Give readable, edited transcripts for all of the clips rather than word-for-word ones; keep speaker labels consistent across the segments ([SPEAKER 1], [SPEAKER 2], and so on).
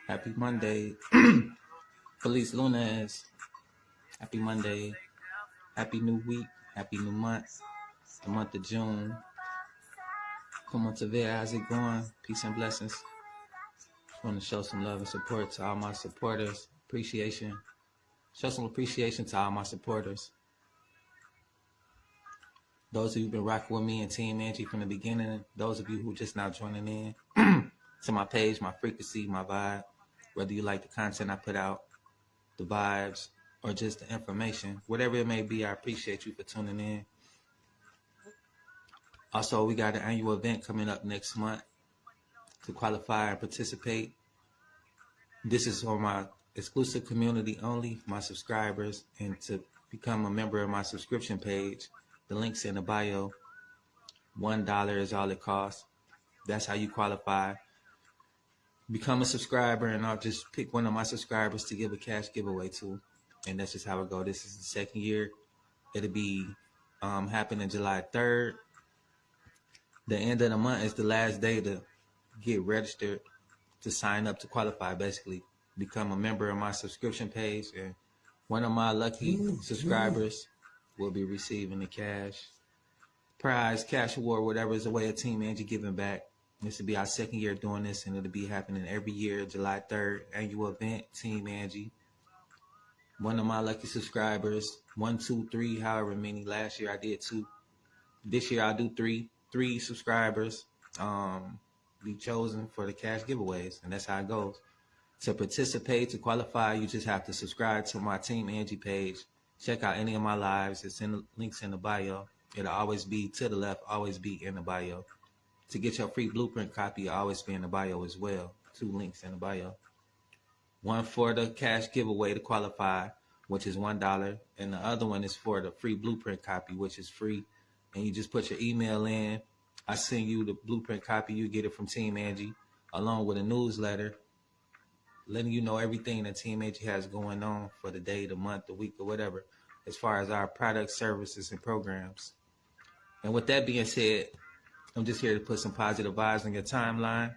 [SPEAKER 1] Happy Monday. Feliz Lunes. Happy Monday. Happy new week. Happy new month. The month of June. Come on to there. How's it going? Peace and blessings. Just want to show some love and support to all my supporters. Appreciation. Show some appreciation to all my supporters. Those of you who've been rocking with me and Team Angie from the beginning. Those of you who just now joining in to my page, my frequency, my vibe. Whether you like the content I put out, the vibes, or just the information, whatever it may be, I appreciate you for tuning in. Also, we got an annual event coming up next month. To qualify and participate, this is for my exclusive community only, my subscribers, and to become a member of my subscription page, the link's in the bio. $1 is all it costs. That's how you qualify. Become a subscriber, and I'll just pick one of my subscribers to give a cash giveaway to. And that's just how it goes. This is the second year. It'll be happening July 3rd. The end of the month is the last day to get registered, to sign up, to qualify, basically. Become a member of my subscription page. And one of my lucky subscribers will be receiving the cash prize, cash award, whatever is a way of Team Angie giving back. This will be our second year doing this, and it'll be happening every year, July 3rd, annual event, Team Angie. One of my lucky subscribers, 1, 2, 3, however many. Last year I did 2. This year I'll do 3. 3 subscribers be chosen for the cash giveaways, and that's how it goes. To participate, to qualify, you just have to subscribe to my Team Angie page. Check out any of my lives. It's in the links in the bio. It'll always be to the left, always be in the bio. To get your free blueprint copy, it'll always be in the bio as well. 2 links in the bio. One for the cash giveaway to qualify, which is $1, and the other one is for the free blueprint copy, which is free. And you just put your email in. I send you the blueprint copy. You get it from Team Angie, along with a newsletter, letting you know everything that Team Angie has going on for the day, the month, the week, or whatever, as far as our products, services, and programs. And with that being said, I'm just here to put some positive vibes on your timeline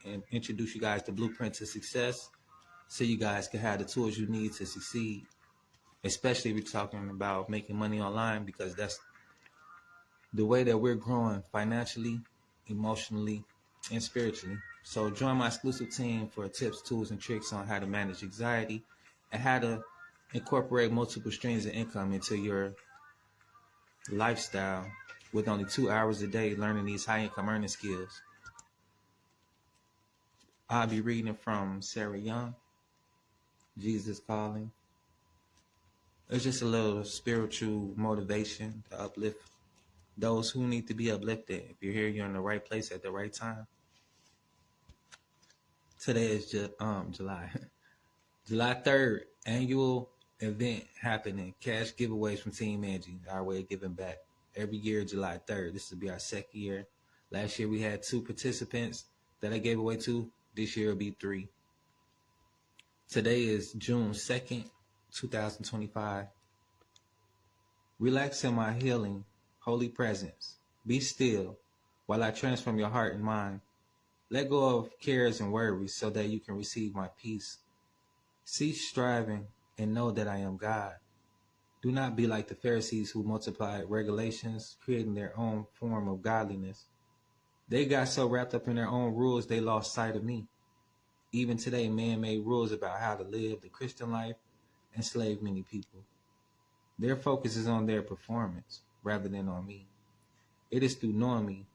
[SPEAKER 1] and introduce you guys to Blueprint to Success, so you guys can have the tools you need to succeed, especially if you're talking about making money online, because that's the way that we're growing financially, emotionally, and spiritually. So join my exclusive team for tips, tools, and tricks on how to manage anxiety and how to incorporate multiple streams of income into your lifestyle with only 2 hours a day learning these high-income earning skills. I'll be reading from Sarah Young, Jesus Calling. It's just a little spiritual motivation to uplift those who need to be uplifted. If you're here, you're in the right place at the right time. Today is just July 3rd, annual event happening. Cash giveaways from Team Angie, our way of giving back. Every year, July 3rd. This will be our second year. Last year we had 2 participants that I gave away to. This year will be 3. Today is June 2nd, 2025. Relax in my healing, holy presence. Be still while I transform your heart and mind. Let go of cares and worries so that you can receive my peace. Cease striving and know that I am God. Do not be like the Pharisees who multiplied regulations, creating their own form of godliness. They got so wrapped up in their own rules, they lost sight of me. Even today, man made rules about how to live the Christian life enslave many people. Their focus is on their performance rather than on me. It is through knowing me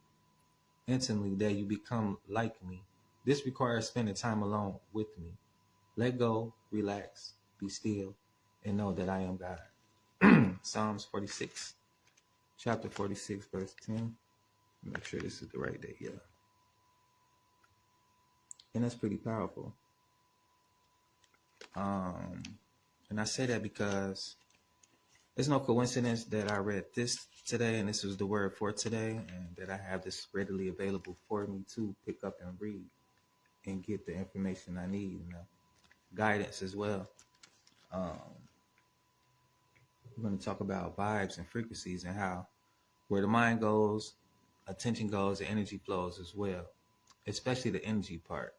[SPEAKER 1] intimately that you become like me. This requires spending time alone with me. Let go, relax, be still, and know that I am God. Psalms 46, chapter 46, verse 10. Make sure this is the right day, yeah. And that's pretty powerful. And I say that because it's no coincidence that I read this today, and this was the word for today, and that I have this readily available for me to pick up and read and get the information I need, and guidance as well. We're going to talk about vibes and frequencies and how where the mind goes, attention goes, the energy flows as well, especially the energy part.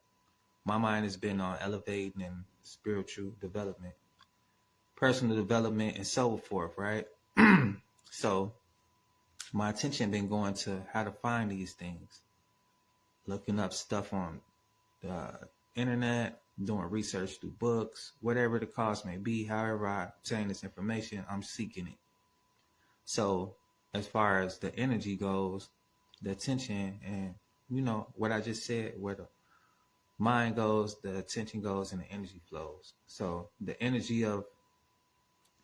[SPEAKER 1] my mind has been on elevating and spiritual development, personal development, and so forth, right? So my attention been going to how to find these things, looking up stuff on the internet, doing research through books, whatever the cost may be. However I obtain this information, I'm seeking it. So as far as the energy goes, the attention, and what I just said, where the mind goes, the attention goes, and the energy flows. So the energy of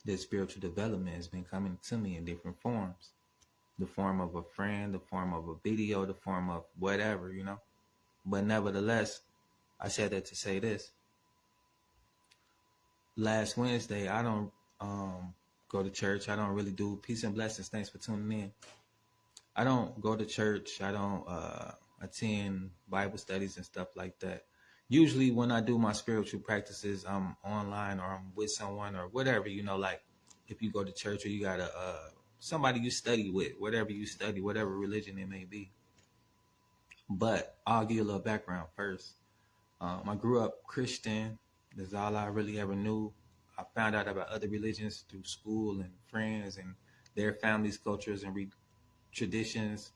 [SPEAKER 1] this spiritual development has been coming to me in different forms. The form of a friend, the form of a video, the form of whatever, But nevertheless, I said that to say this. Last Wednesday, I don't go to church. I don't really do peace and blessings. Thanks for tuning in. I don't go to church. I don't attend Bible studies and stuff like that. Usually when I do my spiritual practices, I'm online or I'm with someone or whatever, like if you go to church or you got somebody you study with, whatever you study, whatever religion it may be. But I'll give you a little background first. I grew up Christian. That's all I really ever knew. I found out about other religions through school and friends and their families, cultures, and traditions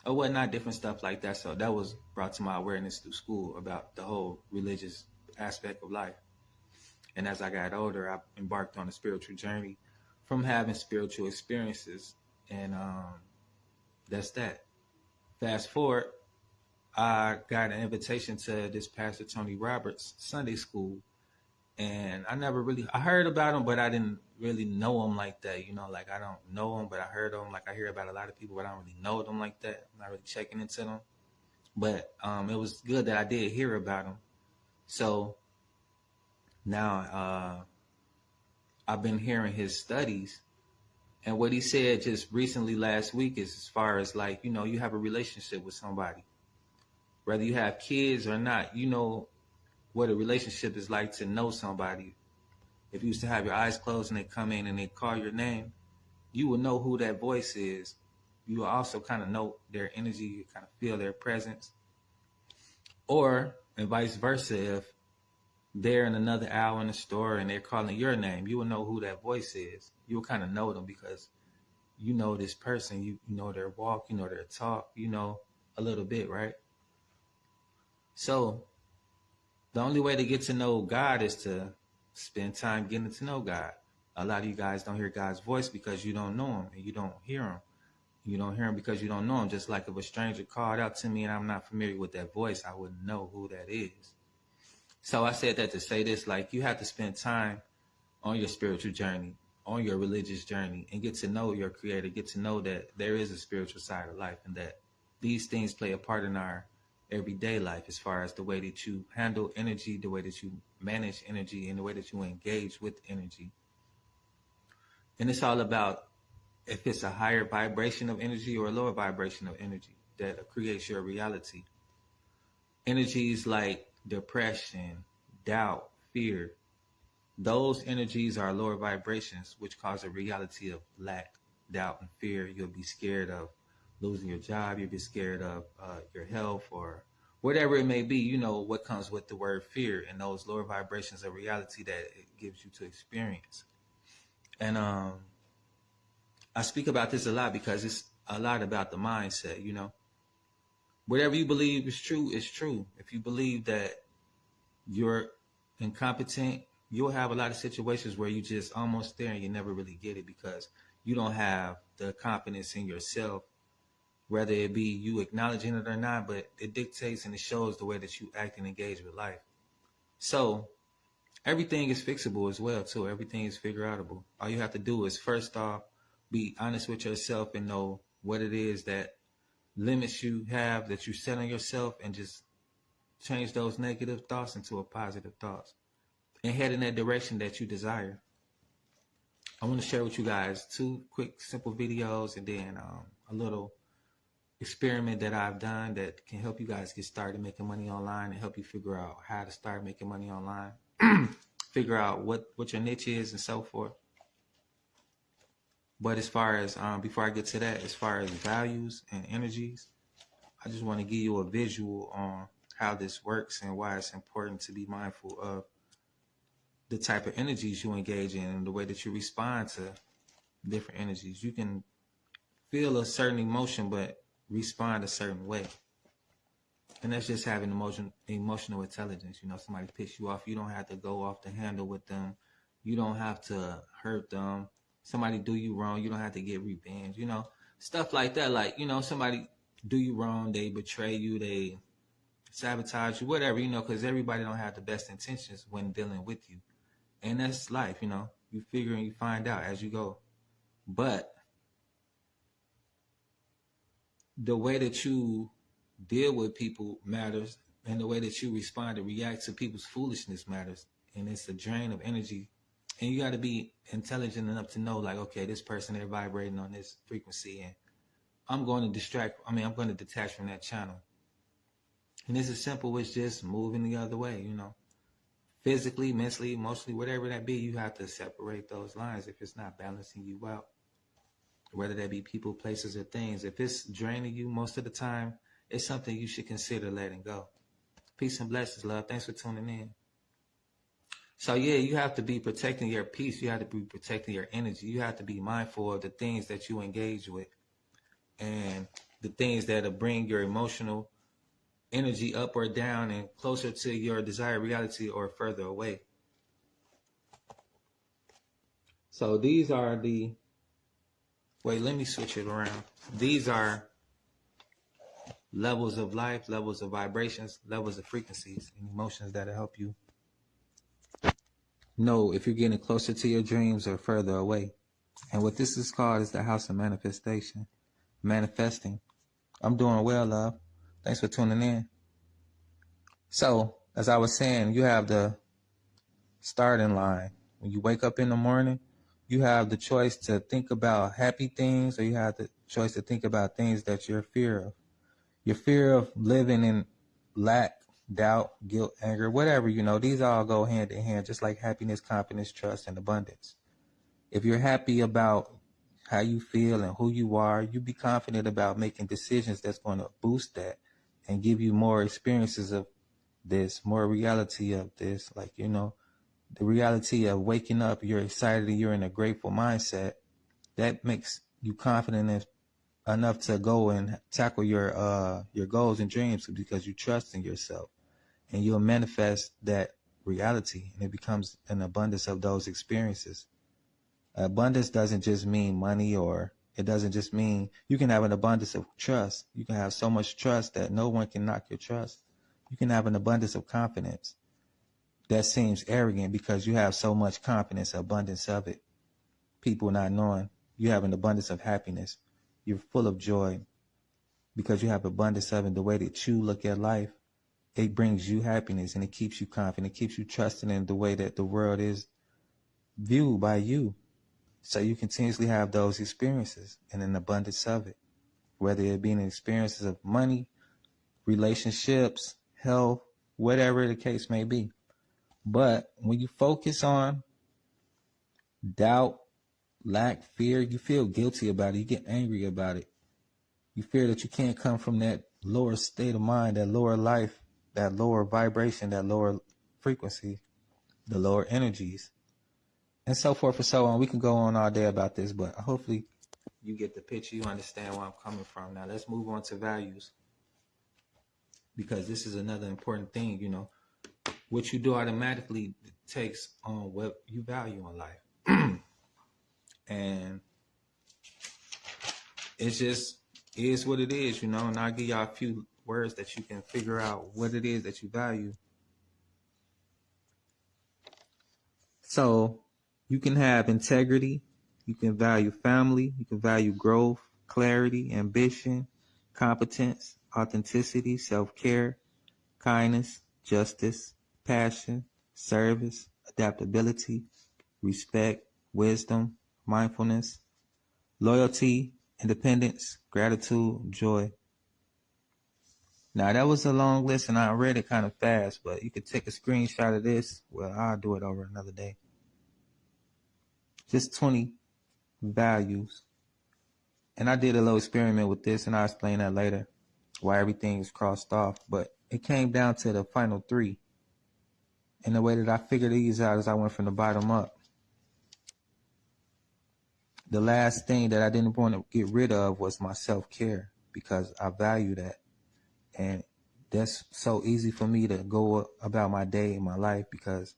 [SPEAKER 1] or whatnot, different stuff like that. So that was brought to my awareness through school about the whole religious aspect of life. And as I got older, I embarked on a spiritual journey from having spiritual experiences. And that's that. Fast forward, I got an invitation to this Pastor Tony Roberts Sunday school. And I heard about him, but I didn't really know him like that. Like I don't know him, but I heard him. Like I hear about a lot of people, but I don't really know them like that. I'm not really checking into them. But it was good that I did hear about him. So now I've been hearing his studies. And what he said just recently last week is as far as like, you have a relationship with somebody. Whether you have kids or not, what a relationship is like to know somebody. If you used to have your eyes closed and they come in and they call your name, you will know who that voice is. You will also kind of know their energy, you kind of feel their presence. Or, and vice versa, if they're in another aisle in the store and they're calling your name, you will know who that voice is. You will kind of know them because you know this person, you know their walk, you know their talk, a little bit, right? So the only way to get to know God is to spend time getting to know God. A lot of you guys don't hear God's voice because you don't know him and you don't hear him. You don't hear him because you don't know him. Just like if a stranger called out to me and I'm not familiar with that voice, I wouldn't know who that is. So I said that to say this, like you have to spend time on your spiritual journey, on your religious journey, and get to know your creator, get to know that there is a spiritual side of life and that these things play a part in our everyday life as far as the way that you handle energy, the way that you manage energy, and the way that you engage with energy. And it's all about if it's a higher vibration of energy or a lower vibration of energy that creates your reality. Energies like depression, doubt, fear, those energies are lower vibrations, which cause a reality of lack, doubt, and fear. You'll be scared of losing your job. You'll be scared of your health or whatever it may be. What comes with the word fear and those lower vibrations of reality that it gives you to experience. And I speak about this a lot because it's a lot about the mindset, Whatever you believe is true is true. If you believe that you're incompetent, you'll have a lot of situations where you just almost there and you never really get it because you don't have the confidence in yourself, whether it be you acknowledging it or not, but it dictates and it shows the way that you act and engage with life. So everything is fixable as well, too. Everything is figure outable. All you have to do is first off, be honest with yourself and know what it is that limits you have that you set on yourself and just change those negative thoughts into a positive thoughts and head in that direction that you desire. I want to share with you guys 2 quick, simple videos and then a little experiment that I've done that can help you guys get started making money online and help you figure out how to start making money online, figure out what your niche is and so forth. But as far as, before I get to that, as far as values and energies, I just want to give you a visual on how this works and why it's important to be mindful of the type of energies you engage in and the way that you respond to different energies. You can feel a certain emotion, but respond a certain way. And that's just having emotional intelligence. You know, somebody picks you off. You don't have to go off the handle with them. You don't have to hurt them. Somebody do you wrong. You don't have to get revenge. You know, stuff like that. Like, you know, somebody do you wrong. They betray you. They sabotage you, whatever, you know, because everybody don't have the best intentions when dealing with you. And that's life, you know. You figure and you find out as you go. But the way that you deal with people matters, and the way that you respond and react to people's foolishness matters. And it's a drain of energy. And you got to be intelligent enough to know, like, okay, this person, they're vibrating on this frequency, and I'm going to detach from that channel. And it's as simple as just moving the other way, you know. Physically, mentally, emotionally, whatever that be, you have to separate those lines if it's not balancing you out. Whether that be people, places, or things. If it's draining you most of the time, it's something you should consider letting go. Peace and blessings, love. Thanks for tuning in. So yeah, you have to be protecting your peace. You have to be protecting your energy. You have to be mindful of the things that you engage with and the things that will bring your emotional energy up or down and closer to your desired reality or further away. So these are the, wait, let me switch it around. These are levels of life, levels of vibrations, levels of frequencies and emotions that'll help you know if you're getting closer to your dreams or further away. And what this is called is the house of manifestation. Manifesting. I'm doing well, love. Thanks for tuning in. So, as I was saying, you have the starting line. When you wake up in the morning, you have the choice to think about happy things, or you have the choice to think about things that you're fear of. Your fear of living in lack, doubt, guilt, anger, whatever, you know, these all go hand in hand, just like happiness, confidence, trust, and abundance. If you're happy about how you feel and who you are, you be confident about making decisions that's going to boost that and give you more experiences of this, more reality of this. Like, you know, the reality of waking up, you're excited, you're in a grateful mindset. That makes you confident enough to go and tackle your goals and dreams because you trust in yourself, and you'll manifest that reality, and it becomes an abundance of those experiences. Abundance doesn't just mean money, or it doesn't just mean, you can have an abundance of trust. You can have so much trust that no one can knock your trust. You can have an abundance of confidence that seems arrogant because you have so much confidence, abundance of it. People not knowing you have an abundance of happiness. You're full of joy because you have abundance of it. The way that you look at life, it brings you happiness, and it keeps you confident. It keeps you trusting in the way that the world is viewed by you. So you continuously have those experiences and an abundance of it, whether it be in experiences of money, relationships, health, whatever the case may be. But when you focus on doubt, lack, fear, you feel guilty about it. You get angry about it. You fear that you can't come from that lower state of mind, that lower life, that lower vibration, that lower frequency, the lower energies, and so forth and so on. We can go on all day about this, but hopefully you get the picture. You understand where I'm coming from. Now let's move on to values, because this is another important thing. You know, what you do automatically takes on what you value in life. And it's just is what it is, you know, and I'll give y'all a few words that you can figure out what it is that you value. So you can have integrity, you can value family, you can value growth, clarity, ambition, competence, authenticity, self-care, kindness, justice, passion, service, adaptability, respect, wisdom, mindfulness, loyalty, independence, gratitude, joy. Now, that was a long list, and I read it kind of fast, but you could take a screenshot of this. Well, I'll do it over another day. Just 20 values. And I did a little experiment with this, and I'll explain that later, why everything is crossed off. But it came down to the final three. And the way that I figured these out is I went from the bottom up. The last thing that I didn't want to get rid of was my self-care, because I value that. And that's so easy for me to go about my day and my life, because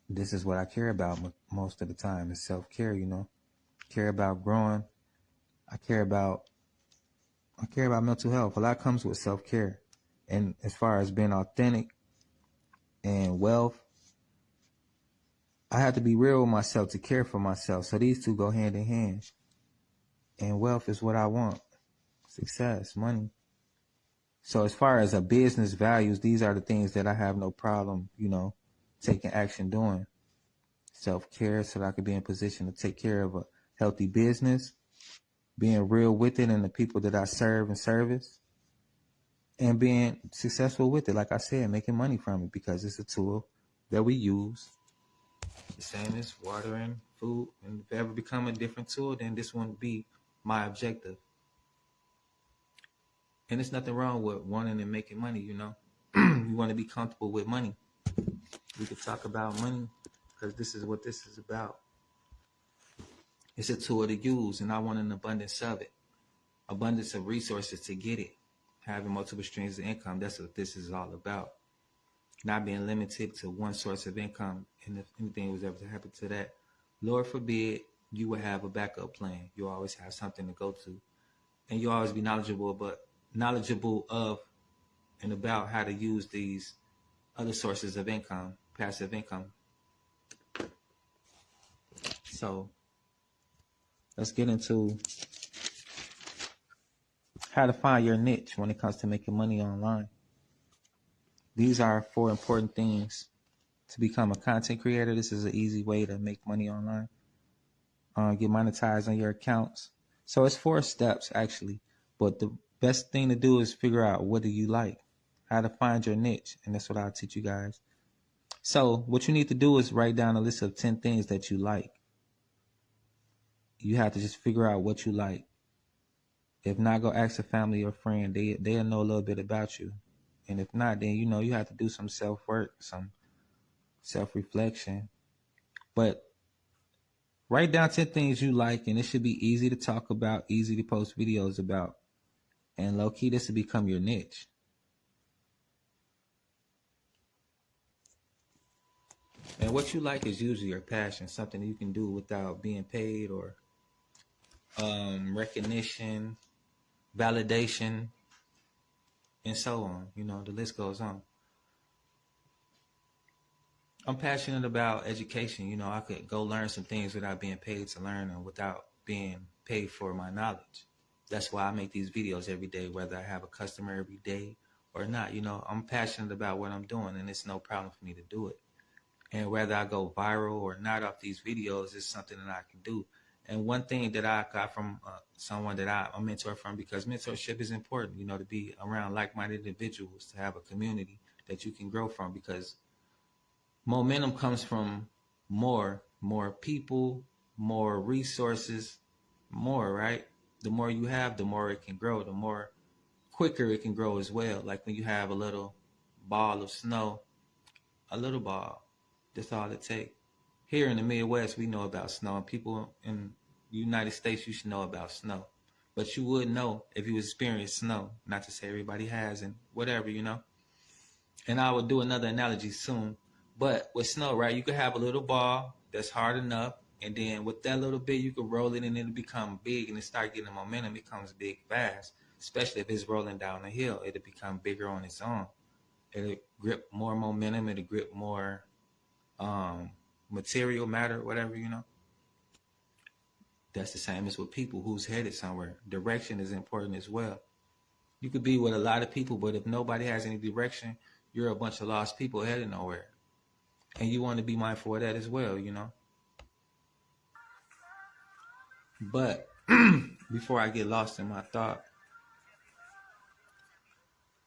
[SPEAKER 1] this is what I care about most of the time, is self-care, you know. Care about growing. I care about mental health. A lot comes with self-care. And as far as being authentic and wealth, I have to be real with myself to care for myself. So these two go hand in hand. And wealth is what I want. Success, money. So as far as a business values, these are the things that I have no problem, you know, taking action doing. Self-care, so that I could be in position to take care of a healthy business, being real with it and the people that I serve and service, and being successful with it. Like I said, making money from it, because it's a tool that we use. The same as watering, food, and if it ever become a different tool, then this wouldn't be my objective. And there's nothing wrong with wanting and making money, you know. You want to be comfortable with money. We could talk about money, because this is what this is about. It's a tool to use, and I want an abundance of it. Abundance of resources to get it. Having multiple streams of income, that's what this is all about. Not being limited to one source of income. And if anything was ever to happen to that, Lord forbid, you will have a backup plan. You always have something to go to. And you always be knowledgeable of and about how to use these other sources of income, passive income. So let's get into how to find your niche when it comes to making money online. These are 4 important things to become a content creator. This is an easy way to make money online. Get monetized on your accounts. So it's 4 steps actually, but the best thing to do is figure out what do you like, how to find your niche, and that's what I'll teach you guys. So what you need to do is write down a list of 10 things that you like. You have to just figure out what you like. If not, go ask a family or friend. They'll know a little bit about you. And if not, then you have to do some self-work, some self-reflection. But write down 10 things you like, and it should be easy to talk about, easy to post videos about. And low-key, this will become your niche. And what you like is usually your passion, something you can do without being paid or recognition, validation, and so on. The list goes on. I'm passionate about education. I could go learn some things without being paid to learn and without being paid for my knowledge. That's why I make these videos every day, whether I have a customer every day or not. I'm passionate about what I'm doing, and it's no problem for me to do it. And whether I go viral or not off these videos is something that I can do. And one thing that I got from someone that I'm a mentor from, because mentorship is important, to be around like-minded individuals, to have a community that you can grow from, because momentum comes from more people, more resources, more, right? The more you have, the more it can grow, the more quicker it can grow as well. Like when you have a little ball of snow, a little ball, that's all it takes. Here in the Midwest, we know about snow, and people in the United States, you should know about snow. But you would know if you experienced snow, not to say everybody has, and whatever, And I will do another analogy soon. But with snow, right, you could have a little ball that's hard enough, and then with that little bit, you can roll it and it'll become big, and it start getting momentum. It becomes big fast, especially if it's rolling down the hill. It'll become bigger on its own. It'll grip more momentum. It'll grip more material, matter, whatever, That's the same as with people who's headed somewhere. Direction is important as well. You could be with a lot of people, but if nobody has any direction, you're a bunch of lost people headed nowhere. And you want to be mindful of that as well, But before I get lost in my thought,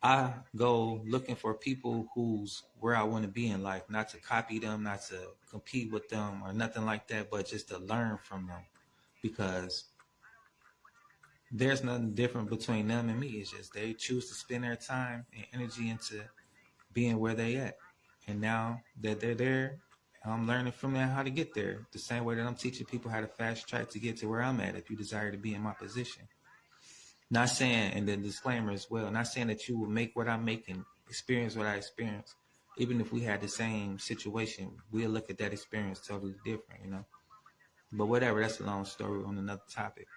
[SPEAKER 1] I go looking for people who's where I want to be in life, not to copy them, not to compete with them or nothing like that, but just to learn from them. Because there's nothing different between them and me. It's just they choose to spend their time and energy into being where they at. And now that they're there, I'm learning from them how to get there. The same way that I'm teaching people how to fast track to get to where I'm at if you desire to be in my position. Not saying, and the disclaimer as well, not saying that you will make what I'm making, experience what I experience. Even if we had the same situation, we'll look at that experience totally different, you know. But whatever, that's a long story on another topic.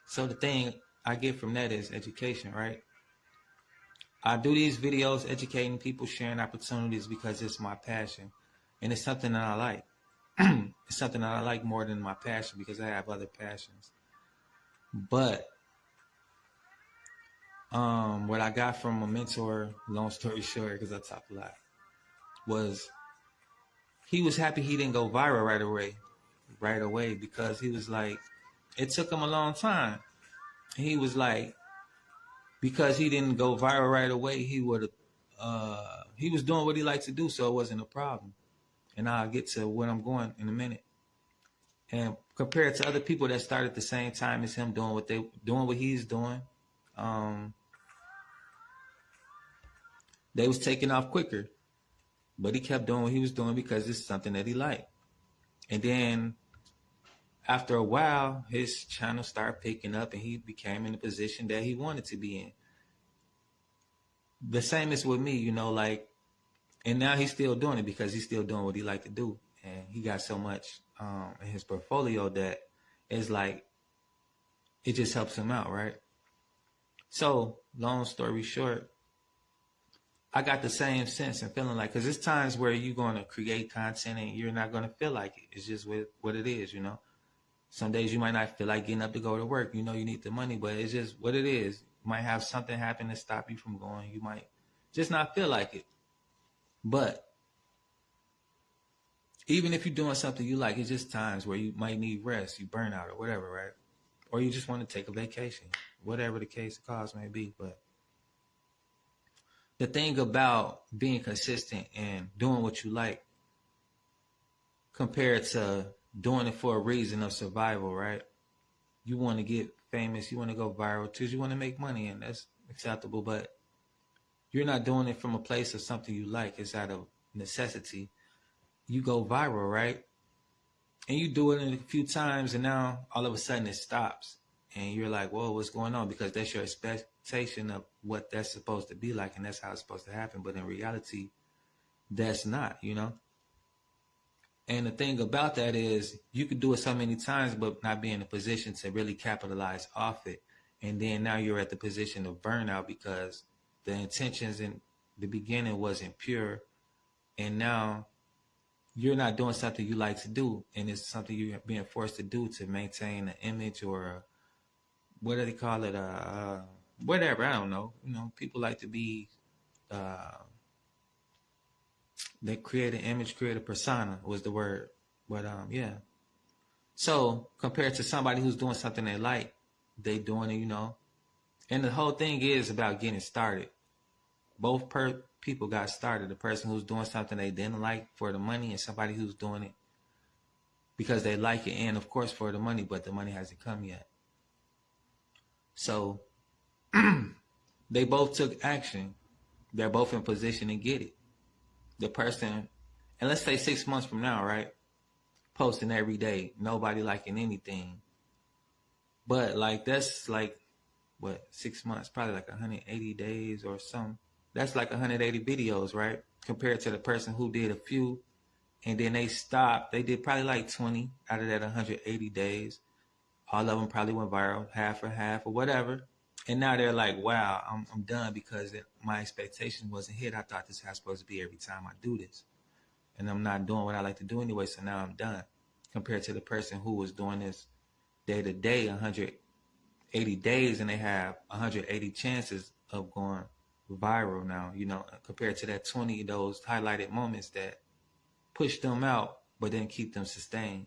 [SPEAKER 1] So the thing I get from that is education, right? I do these videos educating people, sharing opportunities because it's my passion. And it's something that I like. It's something that I like more than my passion because I have other passions. But what I got from a mentor, long story short, because I talk a lot, was he was happy he didn't go viral right away because he was like, it took him a long time. He was like, because he didn't go viral right away, he was doing what he liked to do, so it wasn't a problem. And I'll get to where I'm going in a minute. And compared to other people that started at the same time as him doing what he's doing, they was taking off quicker. But he kept doing what he was doing because it's something that he liked. And then after a while, his channel started picking up and he became in the position that he wanted to be in. The same is with me, you know, like, and now he's still doing it because he's still doing what he liked to do. And he got so much in his portfolio that it's like, it just helps him out, right? So, long story short, I got the same sense and feeling like, because there's times where you're going to create content and you're not going to feel like it. It's just what it is, you know. Some days you might not feel like getting up to go to work. You know you need the money, but it's just what it is. You might have something happen to stop you from going. You might just not feel like it. But even if you're doing something you like, it's just times where you might need rest, you burn out or whatever, right? Or you just want to take a vacation, whatever the case the cause may be. But the thing about being consistent and doing what you like compared to doing it for a reason of survival, right? You want to get famous, you want to go viral because you want to make money, and that's acceptable. But you're not doing it from a place of something you like. It's out of necessity. You go viral, right? And you do it in a few times, and now all of a sudden it stops. And you're like, whoa, what's going on? Because that's your expectation of what that's supposed to be like, and that's how it's supposed to happen. But in reality, that's not, you know? And the thing about that is you could do it so many times, but not be in a position to really capitalize off it. And then now you're at the position of burnout because the intentions in the beginning wasn't pure. And now you're not doing something you like to do. And it's something you're being forced to do to maintain an image or what do they call it? Whatever, I don't know. You know, people like to be, they create an image, create a persona was the word. But yeah. So compared to somebody who's doing something they like, they doing it, you know. And the whole thing is about getting started. Both people got started. The person who's doing something they didn't like for the money and somebody who's doing it because they like it and, of course, for the money, but the money hasn't come yet. So they both took action. They're both in position to get it. The person, and let's say 6 months from now, right? Posting every day, nobody liking anything. But like that's like, what, 6 months? Probably like 180 days or something. That's like 180 videos, right? Compared to the person who did a few and then they stopped. They did probably like 20 out of that 180 days. All of them probably went viral, half or whatever. And now they're like, wow, I'm done because my expectation wasn't hit. I thought this is how it's supposed to be every time I do this. And I'm not doing what I like to do anyway, so now I'm done. Compared to the person who was doing this day to day, 180 days, and they have 180 chances of going viral now, you know, compared to that 20, those highlighted moments that push them out, but then keep them sustained.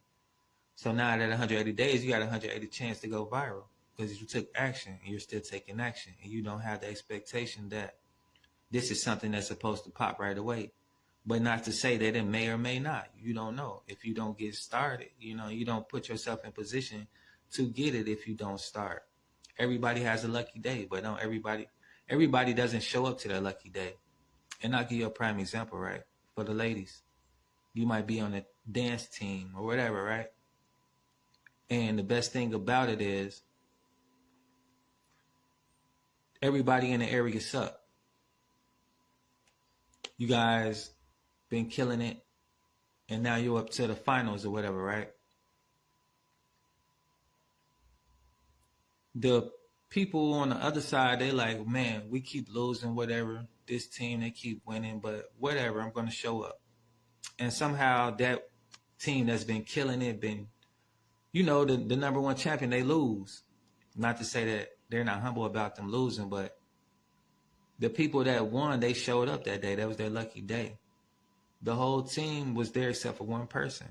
[SPEAKER 1] So now that 180 days, you got 180 chance to go viral because you took action and you're still taking action and you don't have the expectation that this is something that's supposed to pop right away. But not to say that it may or may not. You don't know. If you don't get started, you know, you don't put yourself in position to get it if you don't start. Everybody has a lucky day, but don't everybody doesn't show up to their lucky day. And I'll give you a prime example, right? For the ladies, you might be on a dance team or whatever, right? And the best thing about it is everybody in the area suck. You guys been killing it, and now you're up to the finals or whatever, right? The people on the other side, they like, man, we keep losing, whatever. This team, they keep winning, but whatever, I'm going to show up. And somehow that team that's been killing it, been, you know, the number one champion, they lose. Not to say that they're not humble about them losing, but the people that won, they showed up that day. That was their lucky day. The whole team was there except for one person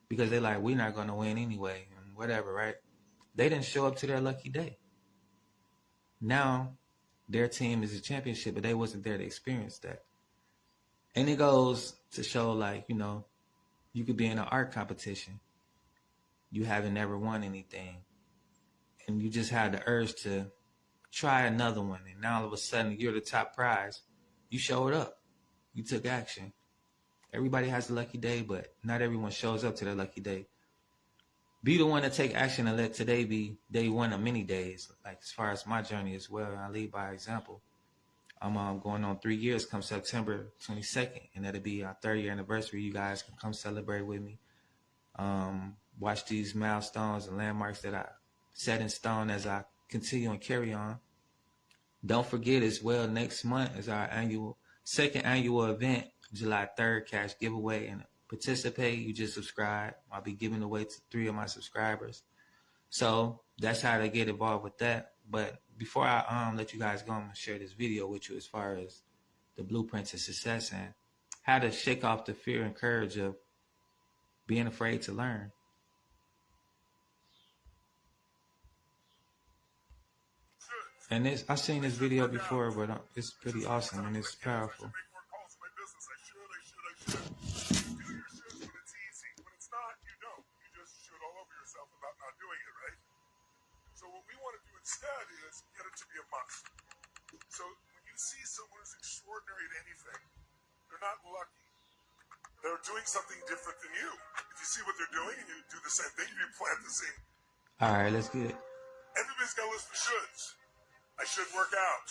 [SPEAKER 1] because they're like, we're not going to win anyway and whatever, right? They didn't show up to their lucky day. Now their team is a championship, but they wasn't there to experience that. And it goes to show, like, you know, you could be in an art competition. You haven't never won anything. And you just had the urge to try another one. And now all of a sudden you're the top prize. You showed up. You took action. Everybody has a lucky day, but not everyone shows up to their lucky day. Be the one to take action and let today be day one of many days. Like as far as my journey as well, I lead by example. I'm going on 3 years come September 22nd, and that'll be our 3rd year anniversary. You guys can come celebrate with me. Watch these milestones and landmarks that I set in stone as I continue and carry on. Don't forget as well, next month is our second annual event, July 3rd, cash giveaway. And participate, you just subscribe. I'll be giving away to 3 of my subscribers. So that's how to get involved with that. But before I let you guys go, I'm going to share this video with you as far as the blueprint to success and how to shake off the fear and courage of being afraid to learn. And I've seen this video before, but it's pretty awesome and it's powerful.
[SPEAKER 2] So what we want to do instead is get it to be a must. So when you see someone who's extraordinary at anything, they're not lucky. They're doing something different than you. If you see what they're doing and you do the same thing, you plant the same.
[SPEAKER 1] All right, let's get it.
[SPEAKER 2] Everybody's got a list of shoulds. I should work out.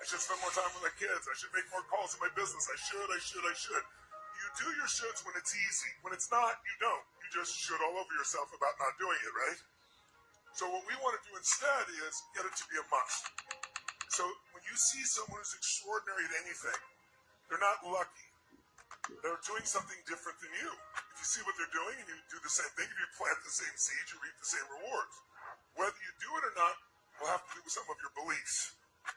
[SPEAKER 2] I should spend more time with my kids. I should make more calls in my business. I should. You do your shoulds when it's easy. When it's not, you don't. You just should all over yourself about not doing it, right? So what we want to do instead is get it to be a must. So when you see someone who's extraordinary at anything, they're not lucky. They're doing something different than you. If you see what they're doing and you do the same thing, if you plant the same seeds, you reap the same rewards. Whether you do it or not will have to do with some of your beliefs.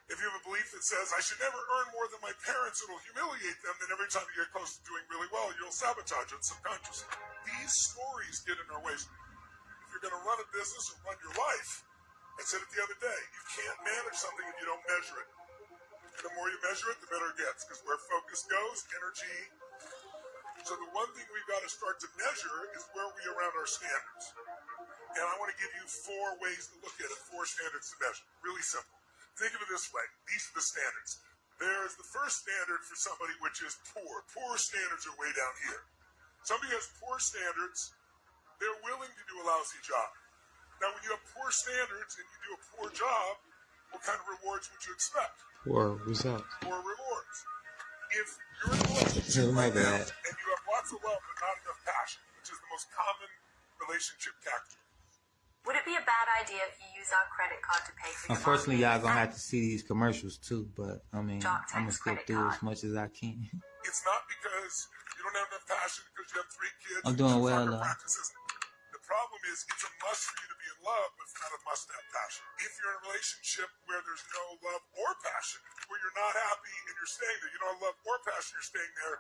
[SPEAKER 2] If you have a belief that says, I should never earn more than my parents, it'll humiliate them, then every time you get close to doing really well, you'll sabotage it subconsciously. These stories get in our ways. You're going to run a business or run your life. I said it the other day. You can't manage something if you don't measure it. And the more you measure it, the better it gets. Because where focus goes, energy. So the one thing we've got to start to measure is where we are around our standards. And I want to give you 4 ways to look at it, 4 standards to measure. Really simple. Think of it this way. These are the standards. There's the first standard for somebody, which is poor. Poor standards are way down here. Somebody has poor standards. They're willing to do a lousy job. Now, when you have poor standards and you do a poor job, what kind of rewards would you expect?
[SPEAKER 1] Poor results.
[SPEAKER 2] Poor rewards. If you're in a relationship right now and you have lots of love but not enough passion, which is the most common relationship tactic.
[SPEAKER 3] Would it be a bad idea if you use our credit card to pay for your
[SPEAKER 1] Unfortunately, y'all gonna have to see these commercials too, but I mean, I'm gonna skip through as much as I can.
[SPEAKER 2] It's not because you don't have enough passion because you have 3 kids.
[SPEAKER 1] I'm doing well, though.
[SPEAKER 2] The problem is, it's a must for you to be in love, but it's not a must to have passion. If you're in a relationship where there's no love or passion, where you're not happy and you're staying there, you don't have love or passion, you're staying there,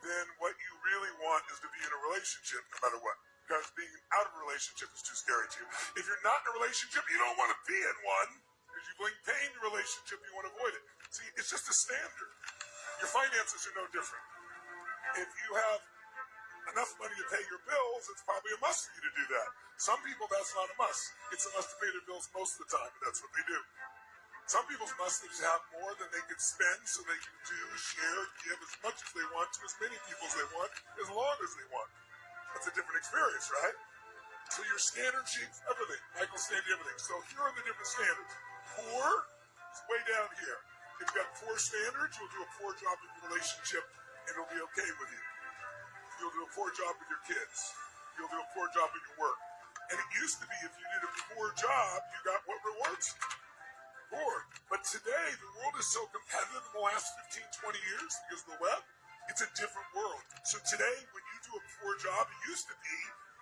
[SPEAKER 2] then what you really want is to be in a relationship no matter what. Because being out of a relationship is too scary to you. If you're not in a relationship, you don't want to be in one. Because you bring pain to a relationship, you want to avoid it. See, it's just a standard. Your finances are no different. If you have enough money to pay your bills, it's probably a must for you to do that. Some people, that's not a must. It's a must to pay their bills most of the time, and that's what they do. Some people's must is to have more than they can spend so they can do, share, give as much as they want to as many people as they want, as long as they want. That's a different experience, right? So your standard shapes everything. Michael standard everything. So here are the different standards. Poor is way down here. If you've got poor standards, you'll do a poor job in your relationship and it'll be okay with you. You'll do a poor job with your kids. You'll do a poor job in your work. And it used to be if you did a poor job, you got what rewards? Poor. But today, the world is so competitive in the last 15, 20 years because of the web. It's a different world. So today, when you do a poor job, it used to be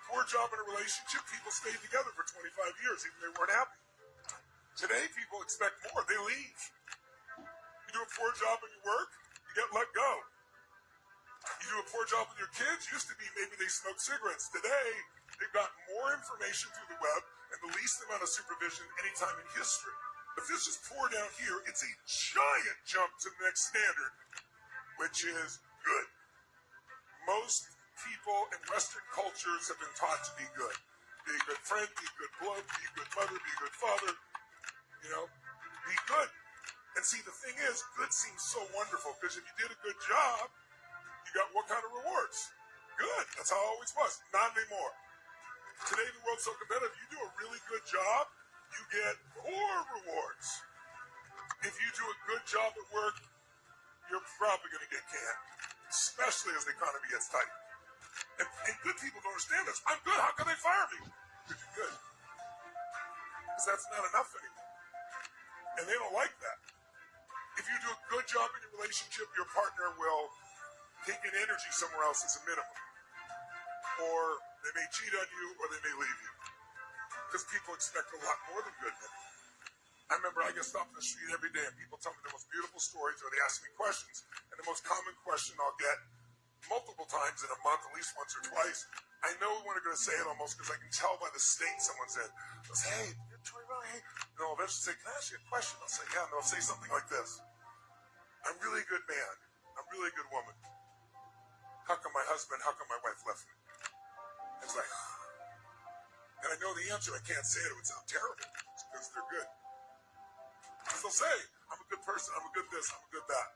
[SPEAKER 2] poor job in a relationship, people stayed together for 25 years, even if they weren't happy. Today, people expect more. They leave. You do a poor job in your work, you get let go. You do a poor job with your kids, used to be maybe they smoke cigarettes. Today, they've got more information through the web and the least amount of supervision anytime in history. If this is poor down here, it's a giant jump to the next standard, which is good. Most people in Western cultures have been taught to be good. Be a good friend, be a good bloke, be a good mother, be a good father. You know, be good. And see, the thing is, good seems so wonderful because if you did a good job, you got what kind of rewards? Good. That's how it always was. Not anymore. Today, the world's so competitive. You do a really good job, you get poor rewards. If you do a good job at work, you're probably going to get canned, especially as the economy gets tight. And good people don't understand this. I'm good. How can they fire me? Because you're good. Because that's not enough anymore. And they don't like that. If you do a good job in your relationship, your partner will take in energy somewhere else as a minimum. Or they may cheat on you, or they may leave you. Because people expect a lot more than good men. I remember I get stopped in the street every day and people tell me the most beautiful stories or they ask me questions. And the most common question I'll get multiple times in a month, at least once or twice, I know when they're going to say it almost because I can tell by the state someone's in. They'll say, hey, you're Troy Riley. Hey. And they'll eventually say, can I ask you a question? I'll say, yeah. And they'll say something like this. I'm really a good man. I'm really a good woman. How come my wife left me? It's like, and I know the answer. I can't say it. It would sound terrible. It's because they're good. Because they'll say, I'm a good person. I'm a good this. I'm a good that.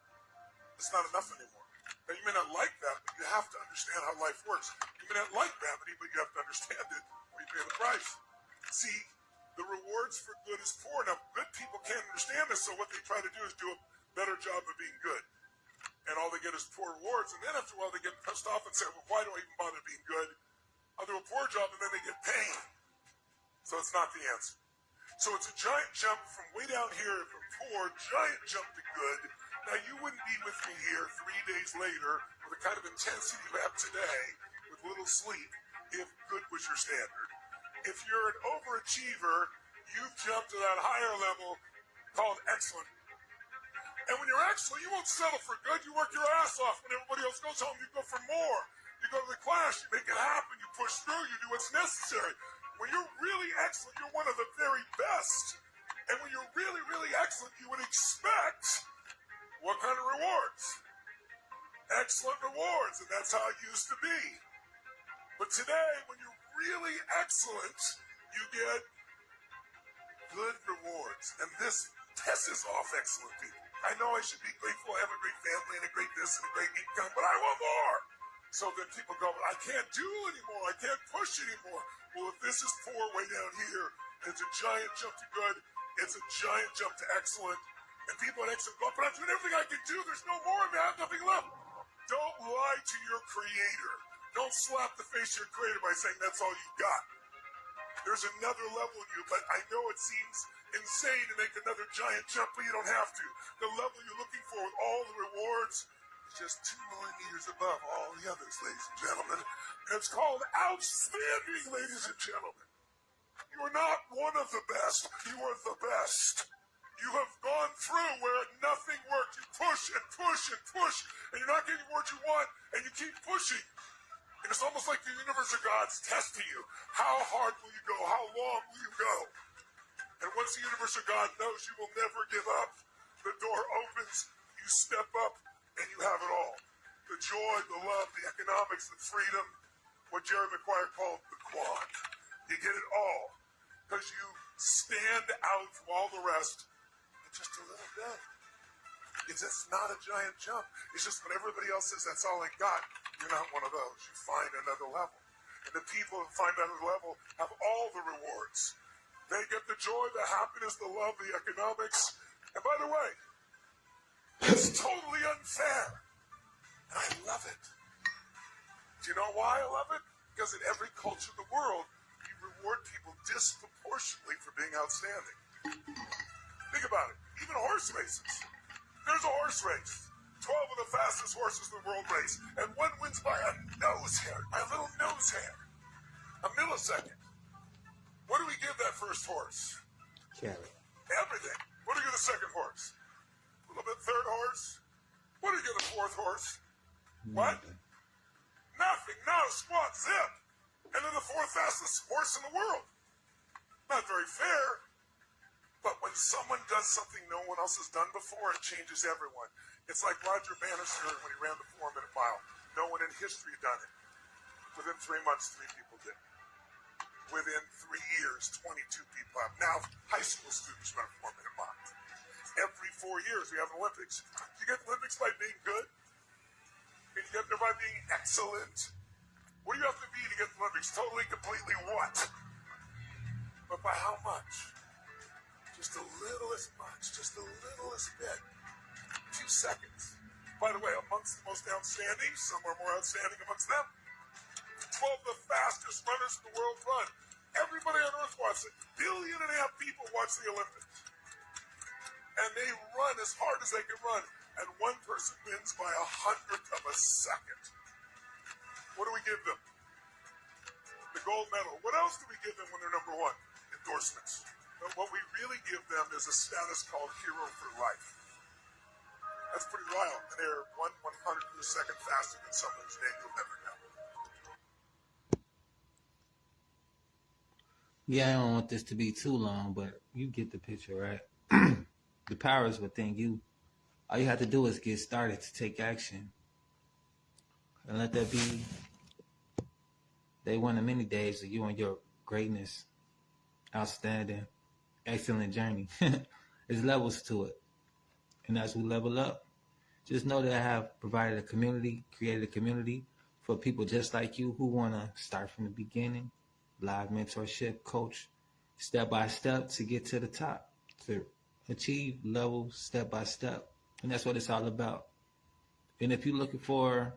[SPEAKER 2] It's not enough anymore. Now, you may not like that, but you have to understand how life works. You may not like gravity, but you have to understand it or you pay the price. See, the rewards for good is poor. Now, good people can't understand this, so what they try to do is do a better job of being good. And all they get is poor rewards. And then after a while, they get pissed off and say, well, why do I even bother being good? I'll do a poor job, and then they get pain. So it's not the answer. So it's a giant jump from way down here from poor, giant jump to good. Now, you wouldn't be with me here 3 days later with the kind of intensity you have today with little sleep if good was your standard. If you're an overachiever, you've jumped to that higher level called excellent. And when you're excellent, you won't settle for good. You work your ass off. When everybody else goes home, you go for more. You go to the class, you make it happen, you push through, you do what's necessary. When you're really excellent, you're one of the very best. And when you're really, really excellent, you would expect what kind of rewards? Excellent rewards, and that's how it used to be. But today, when you're really excellent, you get good rewards. And this pisses off excellent people. I know I should be grateful, I have a great family and a great this and a great income, but I want more. So then people go, I can't do anymore, I can't push anymore. Well, if this is poor way down here, it's a giant jump to good, it's a giant jump to excellent, and people at excellent go, but I'm doing everything I can do, there's no more of me, I have nothing left. Don't lie to your creator. Don't slap the face of your creator by saying that's all you got. There's another level in you, but I know it seems insane to make another giant jump, but you don't have to. The level you're looking for with all the rewards is just 2 millimeters above all the others, ladies and gentlemen. And it's called outstanding, ladies and gentlemen. You are not one of the best. You are the best. You have gone through where nothing worked. You push and push and push, and you're not getting what you want, and you keep pushing. And it's almost like the universe of God's testing you. How hard will you go? How long will you go? And once the universe of God knows you will never give up, the door opens, you step up, and you have it all. The joy, the love, the economics, the freedom, what Jerry Maguire called the quad. You get it all. Because you stand out from all the rest just a little bit. It's just not a giant jump. It's just when everybody else says that's all I got, you're not one of those. You find another level. And the people who find another level have all the rewards. They get the joy, the happiness, the love, the economics. And by the way, it's totally unfair. And I love it. Do you know why I love it? Because in every culture of the world, you reward people disproportionately for being outstanding. Think about it. Even horse races. There's a horse race. 12 of the fastest horses in the world race. And one wins by a nose hair, by a little nose hair. A millisecond. What do we give that first horse?
[SPEAKER 1] Carrot.
[SPEAKER 2] Everything. What do we give the second horse? A little bit third horse? What do you give the fourth horse? What? Nothing. Not a squat zip. And then the fourth fastest horse in the world. Not very fair. But when someone does something no one else has done before, it changes everyone. It's like Roger Bannister when he ran the 4-minute mile. No one in history had done it. Within 3 months, 3 people did. Within 3 years, 22 people have. Now, high school students run a 4-minute mile. Every 4 years, we have Olympics. You get the Olympics by being good? And you get there by being excellent? What do you have to be to get the Olympics? Totally, completely what? But by how much? Just the littlest much, just the littlest bit. 2 seconds. By the way, amongst the most outstanding, some are more outstanding amongst them. 12 of the fastest runners in the world run. Everybody on earth watches it. 1.5 billion people watch the Olympics. And they run as hard as they can run. And one person wins by 100th of a second. What do we give them? The gold medal. What else do we give them when they're number one? Endorsements. But what we really give them is a status called hero for life. That's pretty wild. And they're 1/100th of a second faster than someone's name you'll never know.
[SPEAKER 1] Yeah, I don't want this to be too long, but you get the picture, right? The power is within you. All you have to do is get started to take action. And let that be day one of many days of you and your greatness. Outstanding. Excellent journey. There's levels to it. And as we level up, just know that I have provided a community, created a community for people just like you who want to start from the beginning. Live mentorship, coach, step by step to get to the top, to achieve levels step by step. And that's what it's all about. And if you're looking for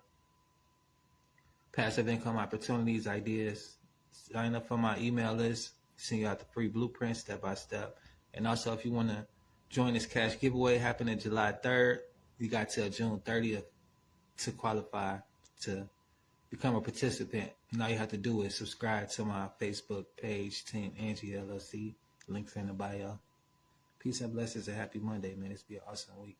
[SPEAKER 1] passive income opportunities, ideas, sign up for my email list, send you out the free blueprint step by step. And also, if you want to join this cash giveaway happening July 3rd, you got till June 30th to qualify to become a participant. And all you have to do is subscribe to my Facebook page, Team Angie LLC. Links in the bio. Peace and blessings and happy Monday, man. It's been an awesome week.